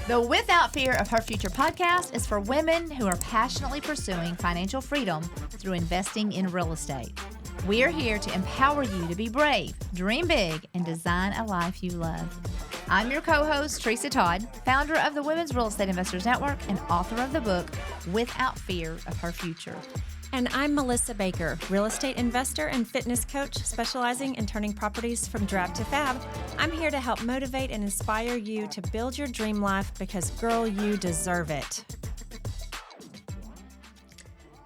The Without Fear of Her Future podcast is for women who are passionately pursuing financial freedom through investing in real estate. We are here to empower you to be brave, dream big, and design a life you love. I'm your co-host, Teresa Todd, founder of the Women's Real Estate Investors Network and author of the book, Without Fear of Her Future. And I'm Melissa Baker, real estate investor and fitness coach specializing in turning properties from drab to fab. I'm here to help motivate and inspire you to build your dream life because, girl, you deserve it.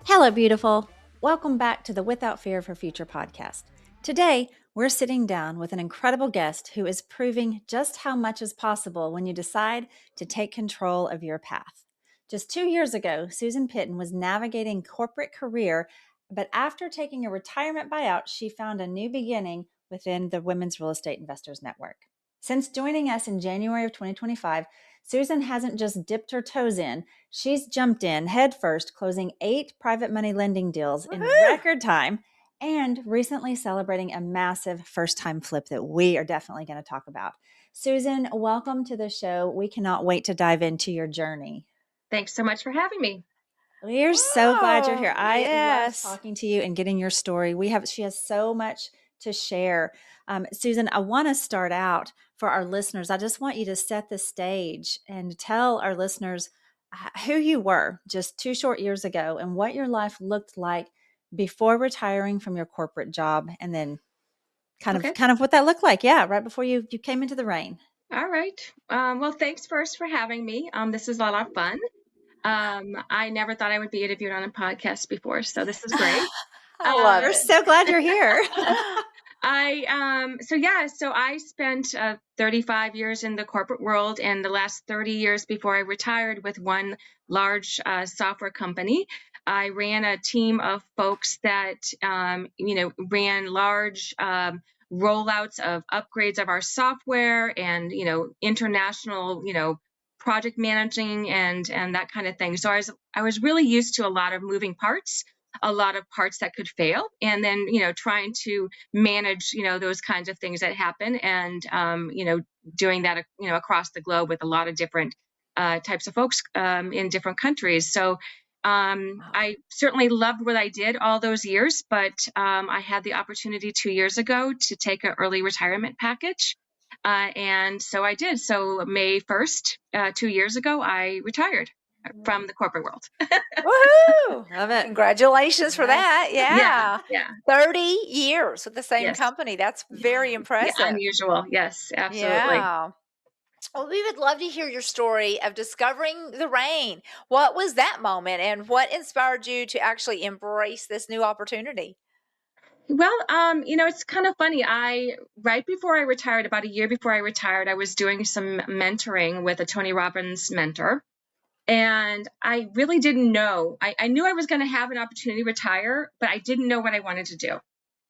Hello, beautiful. Welcome back to the Without Fear of Her Future podcast. Today, we're sitting down with an incredible guest who is proving just how much is possible when you decide to take control of your path. Just 2 years ago, Susan Pitten was navigating corporate career, but after taking a retirement buyout, she found a new beginning within the Women's Real Estate Investors Network. Since joining us in January of 2025, Susan hasn't just dipped her toes in, she's jumped in headfirst, closing 8 private money lending deals in record time, and recently celebrating a massive first-time flip that we are definitely going to talk about. Susan, welcome to the show. We cannot wait to dive into your journey. Thanks so much for having me. We're so glad you're here. I yes. love talking to you and getting your story. She has so much to share. Susan, I want to start out for our listeners. I just want you to set the stage and tell our listeners who you were just 2 short years ago and what your life looked like before retiring from your corporate job, and then kind of what that looked like. Yeah, right before you came into the REIN. All right. Well, thanks first for having me. This is a lot of fun. I never thought I would be interviewed on a podcast before, so this is great. I love We're it. so glad you're here. So I spent 35 years in the corporate world, and the last 30 years before I retired with one large software company. I ran a team of folks that, ran large rollouts of upgrades of our software and, international, project managing and that kind of thing. So I was really used to a lot of moving parts, a lot of parts that could fail, and then, trying to manage, those kinds of things that happen, and, doing that, across the globe with a lot of different types of folks in different countries. So I certainly loved what I did all those years, but I had the opportunity 2 years ago to take an early retirement package. And so I did. So May 1st, 2 years ago, I retired from the corporate world. Woohoo! Love it. Congratulations for that. Yeah. 30 years with the same Yes. company. That's very impressive. Yeah, unusual. Yes, absolutely. Yeah. Well, we would love to hear your story of discovering the REIN. What was that moment, and what inspired you to actually embrace this new opportunity? Well, it's kind of funny. Right before I retired, about a year before I retired, I was doing some mentoring with a Tony Robbins mentor. And I really didn't know. I knew I was going to have an opportunity to retire, but I didn't know what I wanted to do.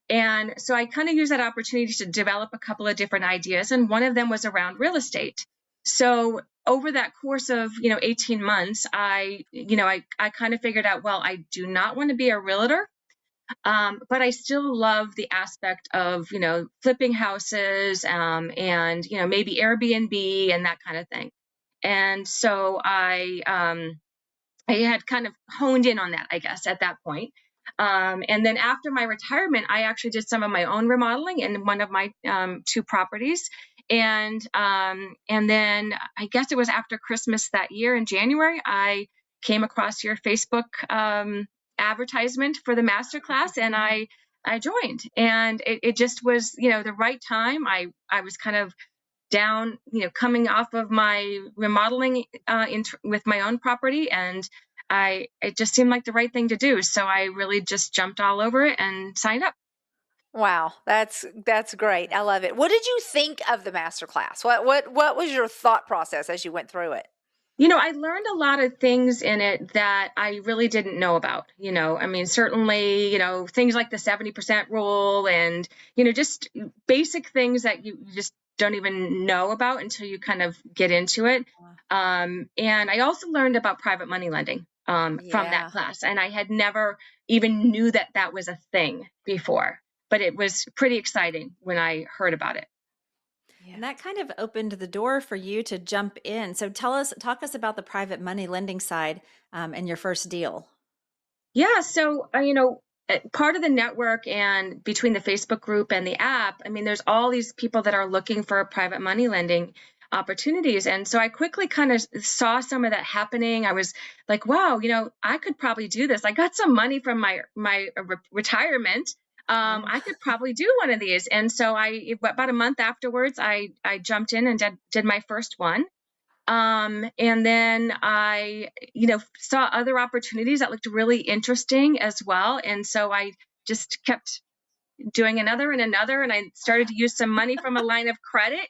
And so I kind of used that opportunity to develop a couple of different ideas. And one of them was around real estate. So over that course of, 18 months, I kind of figured out, well, I do not want to be a realtor. But I still love the aspect of, flipping houses, and, maybe Airbnb and that kind of thing. And so I had kind of honed in on that, I guess, at that point. And then after my retirement, I actually did some of my own remodeling in one of my 2 properties. And then I guess it was after Christmas that year in January, I came across your Facebook advertisement for the masterclass, and I joined. And it just was, the right time. I was kind of down, coming off of my remodeling with my own property, and it just seemed like the right thing to do. So I really just jumped all over it and signed up. Wow, that's great. I love it. What did you think of the masterclass? What was your thought process as you went through it? I learned a lot of things in it that I really didn't know about. Certainly, things like the 70% rule, and, just basic things that you just don't even know about until you kind of get into it. And I also learned about private money lending from that class. And I had never even knew that was a thing before, but it was pretty exciting when I heard about it. And that kind of opened the door for you to jump in. So talk us about the private money lending side and your first deal. Yeah. So, part of the network and between the Facebook group and the app, I mean, there's all these people that are looking for private money lending opportunities. And so I quickly kind of saw some of that happening. I was like, wow, I could probably do this. I got some money from my retirement. Yeah. I could probably do one of these. And so about a month afterwards, I jumped in and did my first one. And then I, saw other opportunities that looked really interesting as well. And so I just kept doing another and another. And I started to use some money from a line of credit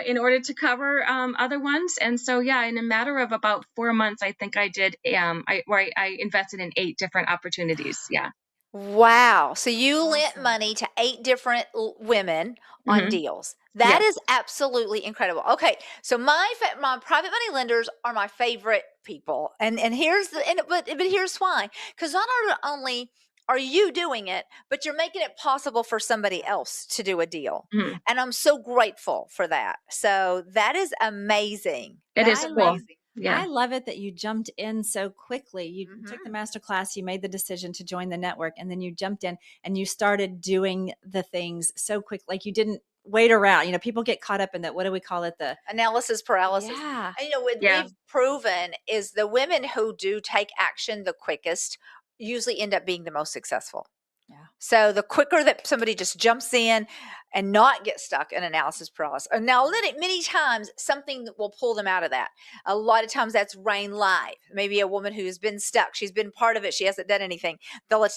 in order to cover other ones. And so, yeah, in a matter of about 4 months, I think I did, I invested in 8 different opportunities. Yeah. Wow. So you lent Awesome. money to 8 different women on Hmm. deals. That Yes. is absolutely incredible. Okay. So my private money lenders are my favorite people. And here's but here's why. Cuz not only are you doing it, but you're making it possible for somebody else to do a deal. Mhm. And I'm so grateful for that. So that is amazing. It That's is cool. amazing. Yeah. I love it that you jumped in so quickly. You took the Mhm. master class, you made the decision to join the network, and then you jumped in and you started doing the things so quick. Like you didn't wait around. People get caught up in that. What do we call it? Analysis paralysis. Yeah. And what Yeah. we've proven is the women who do take action the quickest usually end up being the most successful. Yeah. So the quicker that somebody just jumps in and not get stuck in analysis paralysis. And now many times something will pull them out of that. A lot of times that's REIN Live. Maybe a woman who's been stuck. She's been part of it. She hasn't done anything.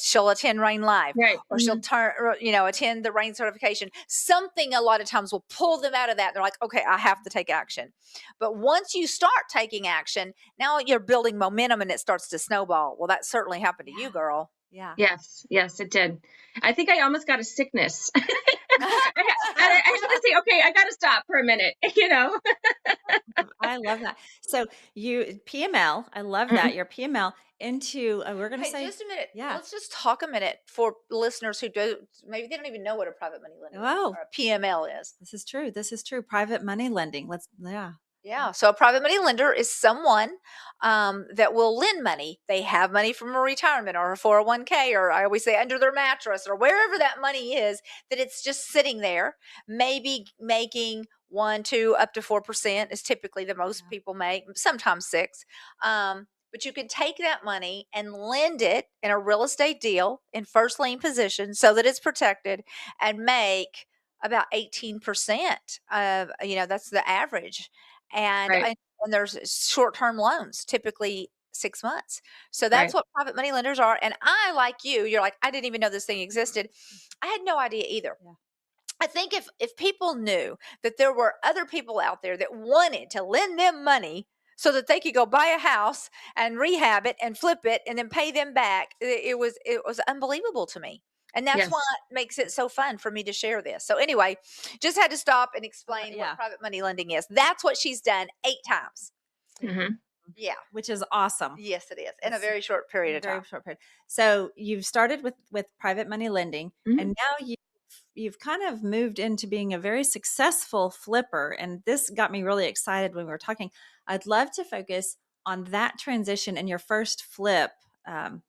She'll attend REIN Live, Right. or she'll attend the REIN certification. Something a lot of times will pull them out of that. They're like, okay, I have to take action. But once you start taking action, now you're building momentum and it starts to snowball. Well, that certainly happened to you, Yeah. girl. Yeah. Yes, yes, it did. I think I almost got a sickness. I had to say, okay, I got to stop for a minute, I love that. So you PML, I love Mhm. that. Your PML into we're going to Hey, say just a minute. yeah. Let's just talk a minute for listeners who do maybe they don't even know what a private money lender is Oh, or a PML is. this is true. This is true. Private money lending. Yeah. Yeah. So a private money lender is someone that will lend money. They have money from a retirement or a 401k, or I always say under their mattress or wherever that money is, that it's just sitting there, maybe making 1, 2, up to 4% is typically the most Yeah. people make, sometimes 6. But you can take that money and lend it in a real estate deal in first lien position so that it's protected and make about 18%. That's the average and Right, and and there's short-term loans, typically 6 months. So that's right. what private money lenders are, and I, like you're like, "I didn't even know this thing existed." I had no idea either. Yeah. I think if people knew that there were other people out there that wanted to lend them money so that they could go buy a house and rehab it and flip it and then pay them back, it was unbelievable to me. And that's why Yes. it makes it so fun for me to share this. So anyway, just had to stop and explain what Yeah. private money lending is. That's what she's done 8 times. Hmm. Yeah. Which is awesome. Yes, it is in a It's very short period in a of very time. short period. So you've started with private money lending, Hmm. and now you've kind of moved into being a very successful flipper. And this got me really excited when we were talking. I'd love to focus on that transition and your first flip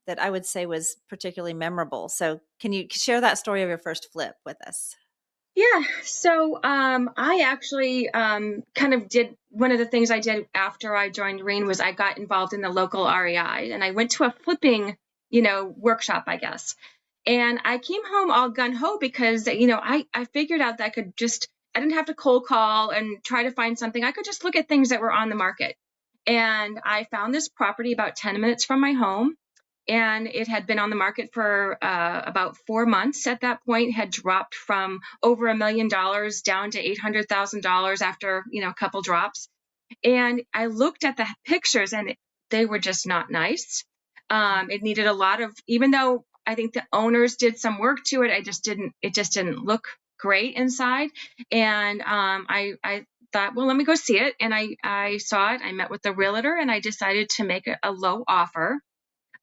that I would say was particularly memorable. So can you share that story of your first flip with us? Yeah. So I actually kind of did one of the things I did after I joined REIN was I got involved in the local REI and I went to a flipping, workshop, I guess. And I came home all gun ho because, I figured out that I didn't have to cold call and try to find something. I could just look at things that were on the market. And I found this property about 10 minutes from my home. And it had been on the market for about 4 months at that point, had dropped from over $1 million down to $800,000 after, a couple drops. And I looked at the pictures and they were just not nice. It needed a lot of, even though I think the owners did some work to it, it just didn't look great inside. And I thought, well, let me go see it. And I saw it. I met with the realtor and I decided to make a low offer.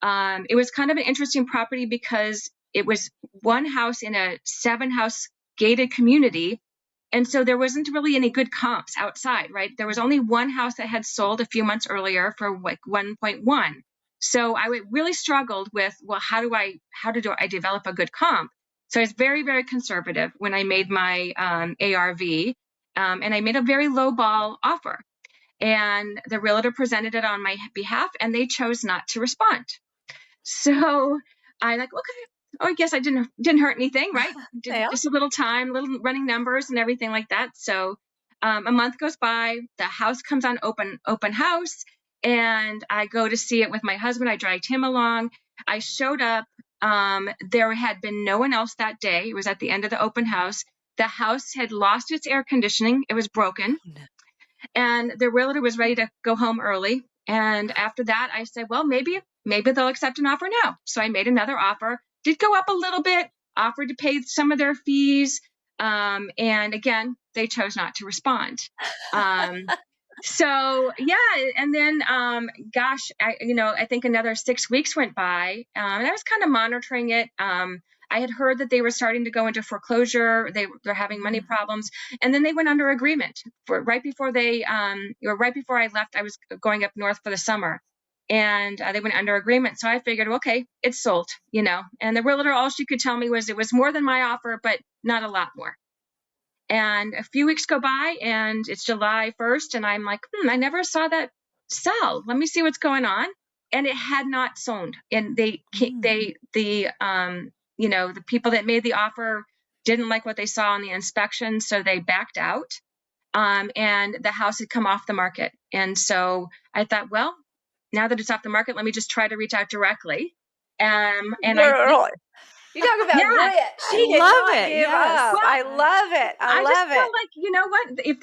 It was kind of an interesting property because it was one house in a 7-house gated community. And so there wasn't really any good comps outside, right? There was only one house that had sold a few months earlier for like 1.1. So I really struggled with, well, how do I develop a good comp? So I was very, very conservative when I made my ARV, and I made a very low ball offer. And the realtor presented it on my behalf, and they chose not to respond. So I like, okay, I guess I didn't hurt anything, right? Yeah. Just a little time, little running numbers and everything like that. So a month goes by, the house comes on open house, and I go to see it with my husband. I dragged him along. I showed up. There had been no one else that day. It was at the end of the open house. The house had lost its air conditioning. It was broken. Oh, no. And the realtor was ready to go home early. And after that, I said, well, maybe they'll accept an offer now. So I made another offer, did go up a little bit, offered to pay some of their fees. And again, they chose not to respond. So yeah. And then, I think another 6 weeks went by, and I was kind of monitoring it. I had heard that they were starting to go into foreclosure. They're having money problems. And then they went under agreement right before I left. I was going up north for the summer, and they went under agreement. So I figured, okay, it's sold, and the realtor, all she could tell me was it was more than my offer, but not a lot more. And a few weeks go by, and it's July 1st, and I'm like, I never saw that sell. Let me see what's going on. And it had not sold. And the people that made the offer didn't like what they saw on the inspection, so they backed out. And the house had come off the market. And so I thought, well, now that it's off the market, let me just try to reach out directly. And you talk about grit. She did not give up. Well, I love it. I love it. Felt like, you know what? If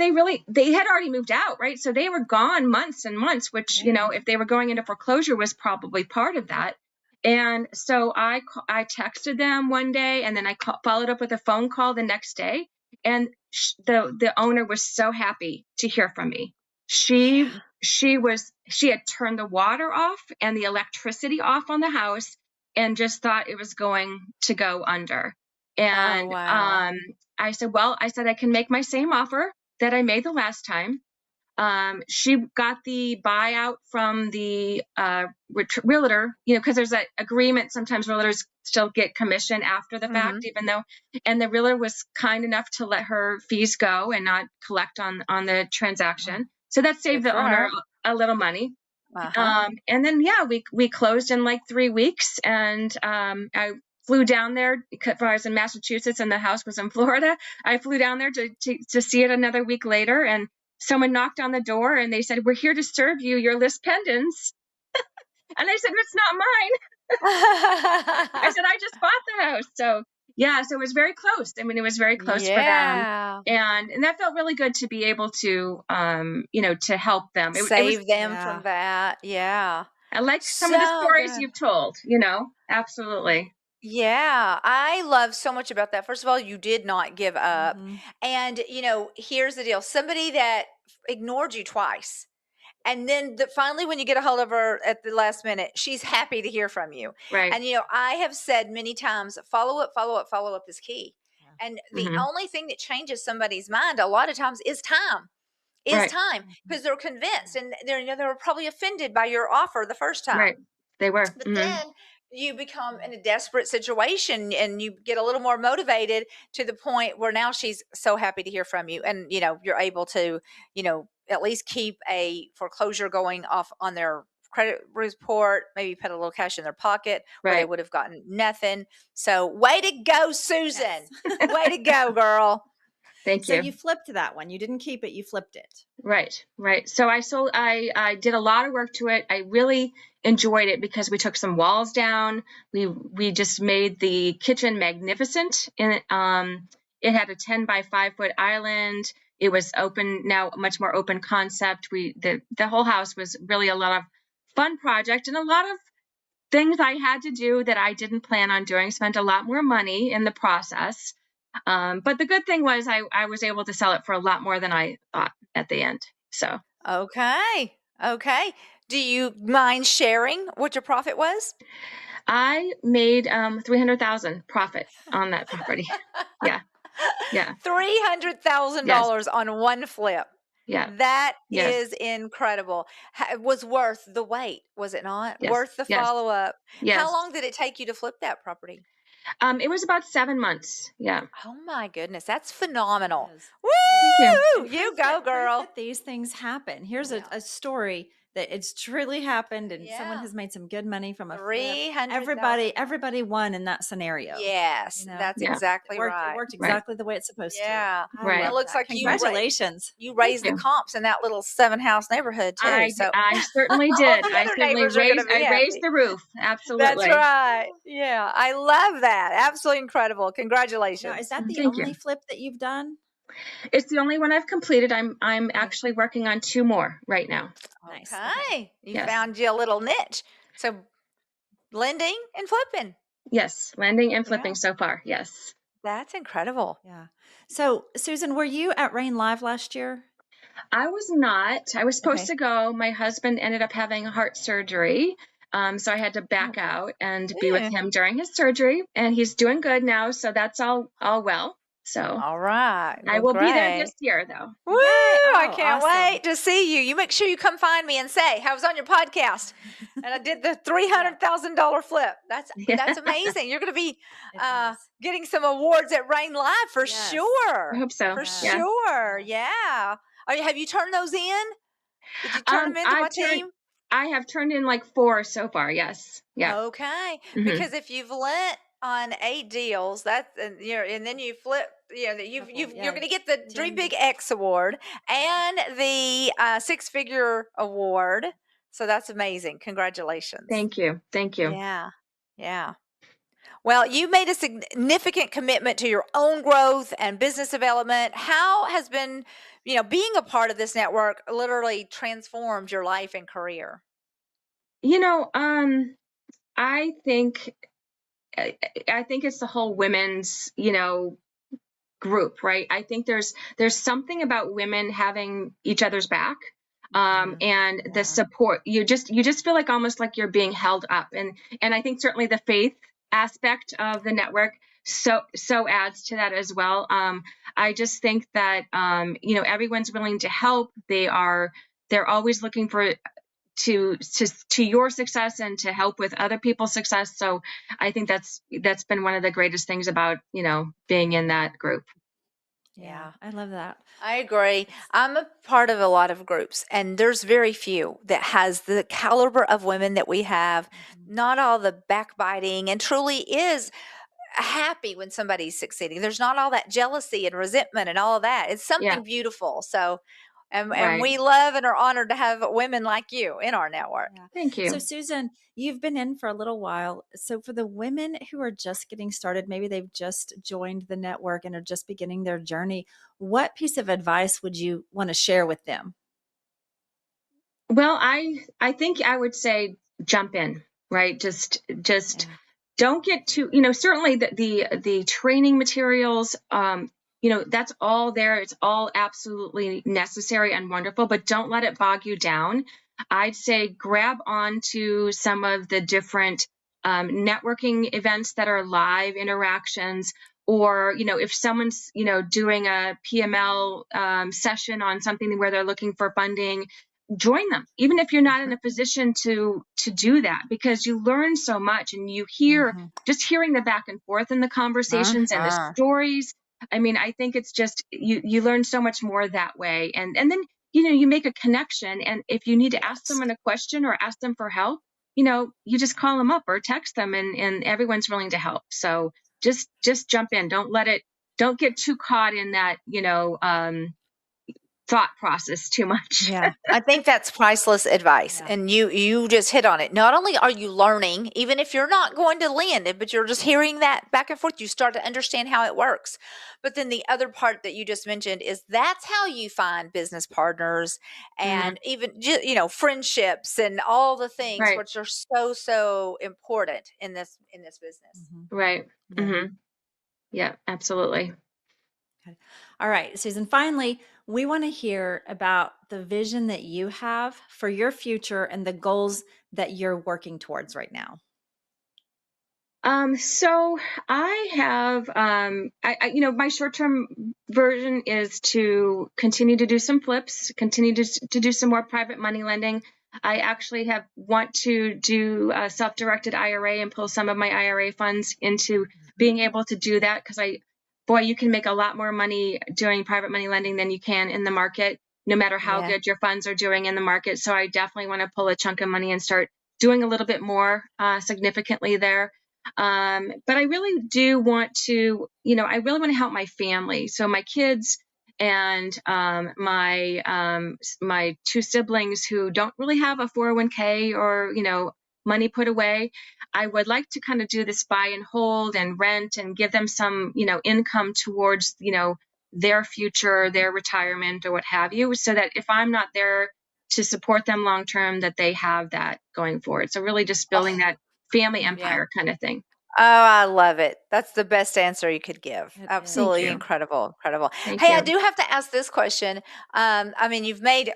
they had already moved out, right? So they were gone months and months, which, if they were going into foreclosure was probably part of that. And so I texted them one day, and then I followed up with a phone call the next day. And the owner was so happy to hear from me. She had turned the water off and the electricity off on the house, and just thought it was going to go under. And I said, I can make my same offer that I made the last time. She got the buyout from the realtor, because there's an agreement. Sometimes realtors still get commission after the fact, and the realtor was kind enough to let her fees go and not collect on the transaction. So that saved the owner a little money. And then, we closed in like 3 weeks, and I flew down there because I was in Massachusetts and the house was in Florida. I flew down there to see it another week later, and someone knocked on the door and they said, "We're here to serve you your list pendants." And I said, "It's not mine." I said, "I just bought the house." So it was very close. I mean, it was very close for them. And that felt really good to be able to, to help them. Save them from that. Yeah. I like some of the stories you've told, absolutely. Yeah, I love so much about that. First of all, you did not give up. And, here's the deal. Somebody that ignored you twice. And then finally, when you get a hold of her at the last minute, she's happy to hear from you. Right. And, I have said many times, follow up is key. And the only thing that changes somebody's mind a lot of times is time. Time, because they're convinced, and they were probably offended by your offer the first time. Right. They were. But then you become in a desperate situation, and you get a little more motivated to the point where now she's so happy to hear from you, and you're able to at least keep a foreclosure going off on their credit report, maybe put a little cash in their pocket where they would have gotten nothing. So way to go, Susan. Yes. Way to go, girl. Thank you. So you flipped that one. You didn't keep it. You flipped it. Right. So I did a lot of work to it. I really enjoyed it because we took some walls down. We just made the kitchen magnificent. And it had a 10 by 5 foot island. It was open now, much more open concept. The whole house was really a lot of fun project, and a lot of things I had to do that I didn't plan on doing. Spent a lot more money in the process. But the good thing was I was able to sell it for a lot more than I thought at the end. So. Okay. Do you mind sharing what your profit was? I made $300,000 profit on that property. Yeah. Yeah. $300,000 on one flip. Yeah. That Yes. is incredible. Was worth the wait, was it not? Yes. Worth the Yes. follow-up. Yes. How long did it take you to flip that property? It was about 7 months. Yeah. Oh my goodness, that's phenomenal. It is. Thank you. Woo! And You proof go, that girl. these things happen. Here's Yeah. a story that it's truly happened, and someone Yeah. has made some good money from a flip. 300,000. Everybody won in that scenario. Yes, You know? that's Yeah. exactly It right. worked Right. exactly the way it's supposed Yeah. to. I Right. It love looks that. like Congratulations. you raised the you. comps in that little 7-house neighborhood too. So I certainly all did. the I other certainly neighbors are going to raised be I raised happy. the roof. That's Absolutely. right. Yeah, I love that. Absolutely incredible. Now, Congratulations. is that the Thank you. only flip that you've done? It's the only one I've completed. I'm actually working on 2 more right now. Nice. Okay. You Yes. found you a little niche. So lending and flipping. Yes. Lending and flipping Yeah. so far. Yes. That's incredible. Yeah. So, Susan, were you at REIN Live last year? I was not. I was supposed Okay. to go. My husband ended up having heart surgery. So I had to back out and be with him during his surgery, and he's doing good now. So that's all well. So All right. I Well, will be there great. this year, though. Woo! Yay. I Oh, can't awesome. wait to see you. You make sure you come find me and say, I was on your podcast and I did the $300,000 flip. That's amazing. You're going to be It is. getting some awards at REIN Live for Yes. sure. I hope so. For Yeah. sure. Yeah. Have you turned those in? Did you turn them into my team? I have turned in like 4 so far. Yes. Yeah. Okay. Mhm. Because if you've lent on 8 deals, and then you flip, you're going to get the Dream Big X award and the 6-figure award. So that's amazing. Congratulations. Thank you. Thank you. Yeah. Yeah. Well, you made a significant commitment to your own growth and business development. How has been, being a part of this network literally transformed your life and career? I think it's the whole women's, group, right? I think there's something about women having each other's back, and the support. You just feel like almost like you're being held up, and I think certainly the faith aspect of the network so adds to that as well. I just think that everyone's willing to help. They're always looking for to your success and to help with other people's success. So I think that's been one of the greatest things about being in that group. Yeah. I love that. I agree. I'm a part of a lot of groups, and there's very few that has the caliber of women that we have. Not all the backbiting, and truly is happy when somebody's succeeding. There's not all that jealousy and resentment and all of that. It's something beautiful. So, and Right. we love and are honored to have women like you in our network. Yeah. Thank you. So, Susan, you've been in for a little while. So, for the women who are just getting started, maybe they've just joined the network and are just beginning their journey, what piece of advice would you want to share with them? Well, I think I would say jump in, right? Just don't get too, certainly the training materials, that's all there. It's all absolutely necessary and wonderful, but don't let it bog you down. I'd say grab onto some of the different networking events that are live interactions, or if someone's doing a PML session on something where they're looking for funding, join them, even if you're not in a position to do that, because you learn so much, and you hear just hearing the back and forth in the conversations and the stories. I mean, I think it's just you learn so much more that way, and then you make a connection, and if you need to ask someone a question or ask them for help, you just call them up or text them, and everyone's willing to help. So just jump in. Don't get too caught in that thought process too much. Yeah, I think that's priceless advice. Yeah. And you just hit on it. Not only are you learning, even if you're not going to land it, but you're just hearing that back and forth, you start to understand how it works. But then the other part that you just mentioned is that's how you find business partners and even friendships and all the things Right. which are so important in this business. Right. Yeah. Yeah, absolutely. Okay. All right, Susan, finally, we want to hear about the vision that you have for your future and the goals that you're working towards right now. So I have, my short-term version is to continue to do some flips, continue to do some more private money lending. I actually want to do a self-directed IRA and pull some of my IRA funds into being able to do that because you can make a lot more money doing private money lending than you can in the market, no matter how Yeah. good your funds are doing in the market. So I definitely want to pull a chunk of money and start doing a little bit more significantly there. But I really do want to, I really want to help my family. So my kids and my two siblings who don't really have a 401k or, money put away. I would like to kind of do this buy and hold and rent and give them some, income towards, their future, their retirement or what have you, so that if I'm not there to support them long term, that they have that going forward. So really just building Oh, that family yeah. empire kind of thing. Oh, I love it. That's the best answer you could give. It is. Thank Absolutely you. incredible, incredible. Thank Hey, I you. do have to ask this question. I mean, you've made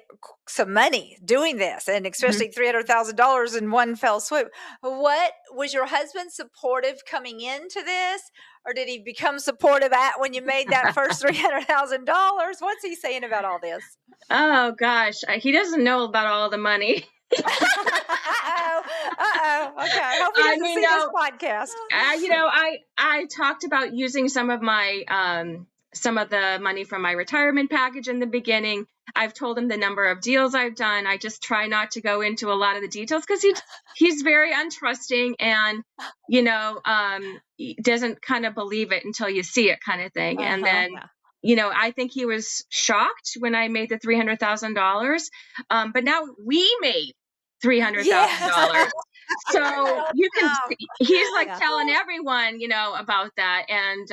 some money doing this, and especially $300,000 in one fell swoop. What was your husband supportive coming into this, or did he become supportive when you made that first $300,000? What's he saying about all this? Oh gosh, he doesn't know about all the money. Okay. Hope he doesn't see this podcast. I talked about using some of the money from my retirement package in the beginning. I've told him the number of deals I've done. I just try not to go into a lot of the details because he's very untrusting and he doesn't kind of believe it until you see it kind of thing. And then I think he was shocked when I made the $300,000. But now we made $300,000. So you can see, he's like telling everyone, about that. And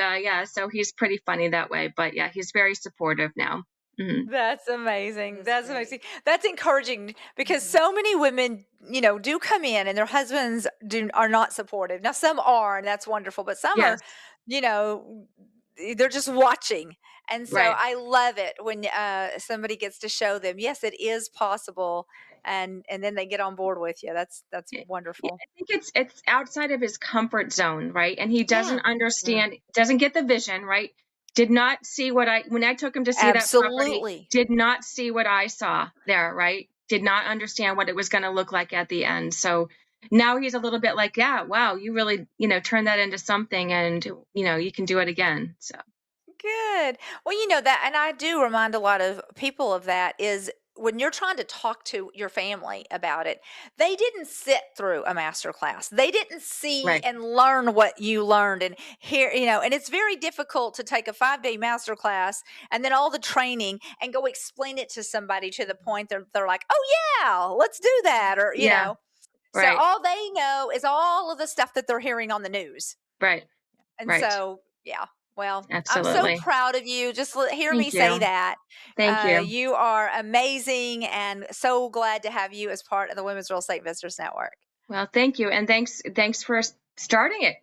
so he's pretty funny that way. But yeah, he's very supportive now. Mm-hmm. That's amazing. That's amazing. That's encouraging because so many women, do come in and their husbands are not supportive. Now some are, and that's wonderful, but some are, they're just watching. And so I love it when somebody gets to show them, yes, it is possible. And then they get on board with you. That's wonderful. I think it's outside of his comfort zone, right? And he doesn't understand, doesn't get the vision, right? Did not see when I took him to see that property, did not see what I saw there, right? Did not understand what it was going to look like at the end. So now he's a little bit like, yeah, wow, you really, turn that into something and, you can do it again. So. Good. Well, that, and I do remind a lot of people of that is when you're trying to talk to your family about it, they didn't sit through a master class. They didn't see and learn what you learned and hear, and it's very difficult to take a 5-day master class and then all the training and go explain it to somebody to the point they're like, oh yeah, let's do that. Or, so all they know is all of the stuff that they're hearing on the news. Right. And so, well, absolutely. I'm so proud of you. Just hear me you. say that. Thank you. You are amazing and so glad to have you as part of the Women's Real Estate Visitors Network. Well, thank you. And thanks for starting it.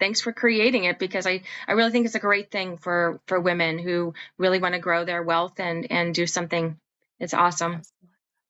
Thanks for creating it because I really think it's a great thing for women who really want to grow their wealth and do something. It's awesome. Absolutely.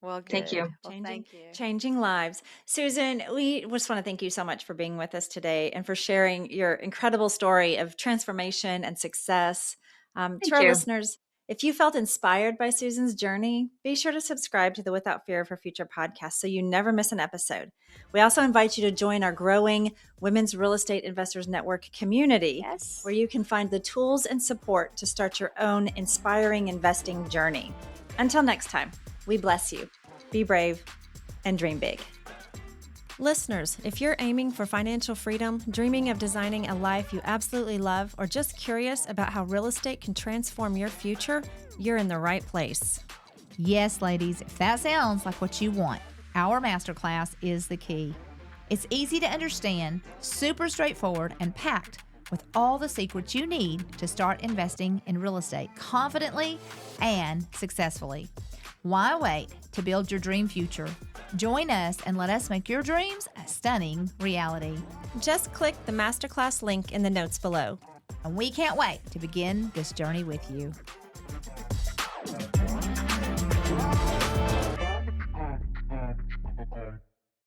Well, good. Thank you. Well, thank you. Changing lives. Susan, we just want to thank you so much for being with us today and for sharing your incredible story of transformation and success. To our listeners, if you felt inspired by Susan's journey, be sure to subscribe to the Without Fear for Future podcast so you never miss an episode. We also invite you to join our growing Women's Real Estate Investors Network community, where you can find the tools and support to start your own inspiring investing journey. Until next time. We bless you. Be brave and dream big. Listeners, if you're aiming for financial freedom, dreaming of designing a life you absolutely love, or just curious about how real estate can transform your future, you're in the right place. Yes, ladies, if that sounds like what you want, our masterclass is the key. It's easy to understand, super straightforward, and packed with all the secrets you need to start investing in real estate confidently and successfully. Why wait to build your dream future? Join us and let us make your dreams a stunning reality. Just click the masterclass link in the notes below. And we can't wait to begin this journey with you.